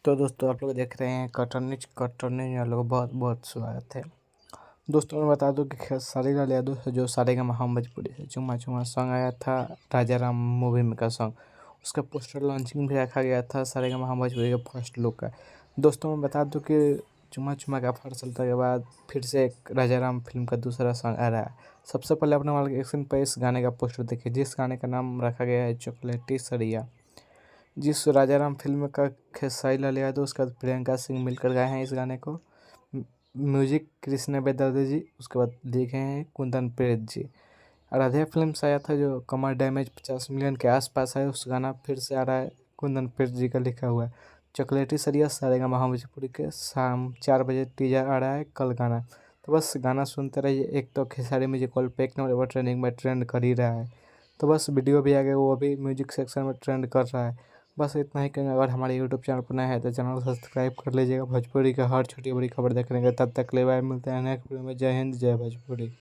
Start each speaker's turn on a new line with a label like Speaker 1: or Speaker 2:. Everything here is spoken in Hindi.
Speaker 1: तो दोस्तों आप लोग देख रहे हैं कटरनी आप लोग बहुत बहुत स्वागत है। दोस्तों मैं बता दूं कि खेसारी लाल यादव से जो सारेगामा भोजपुरी से चुम्मा चुम्मा सॉन्ग आया था, राजा राम मूवी में का सॉन्ग, उसका पोस्टर लॉन्चिंग भी रखा गया था सारेगामा भोजपुरी के फर्स्ट लुक का। दोस्तों मैं बता दूं कि चुम्मा चुम्मा का फर्स्ट के बाद फिर से एक राजा राम फिल्म का दूसरा सॉन्ग आ रहा है। सबसे पहले अपने वाले एक्शन पर इस गाने का पोस्टर देखिए, जिस गाने का नाम रखा गया है चॉकलेटी सरिया। जिस राजा राम फिल्म का खेसारी लाल यादव उसके बाद प्रियंका सिंह मिलकर गाए हैं इस गाने को। म्यूजिक कृष्ण बेदर्दे जी, उसके बाद लिखे हैं कुंदन प्रेत जी। आराध्या फिल्म से आया था जो कमर डैमेज 50 मिलियन के आसपास है, उस गाना फिर से आ रहा है, कुंदन प्रेत जी का लिखा हुआ है। चॉकलेटी सरिया सारेगामा भोजपुरी के शाम 4 बजे टीजर आ रहा है कल गाना। तो बस गाना सुनते रहिए। एक तो खेसारी म्यूजिक वर्ल्ड पे एक नंबर पर ट्रेंडिंग में ट्रेंड कर ही रहा है। तो बस वीडियो भी आ गया, वो अभी म्यूजिक सेक्शन में ट्रेंड कर रहा है। बस इतना ही कहेंगे। अगर हमारे यूट्यूब चैनल पर नया है तो चैनल को सब्सक्राइब कर लीजिएगा भोजपुरी का हर छोटी बड़ी खबर देखने का। तब तक ले बाय, मिलते हैं नेक्स्ट वीडियो में। जय हिंद, जय भोजपुरी।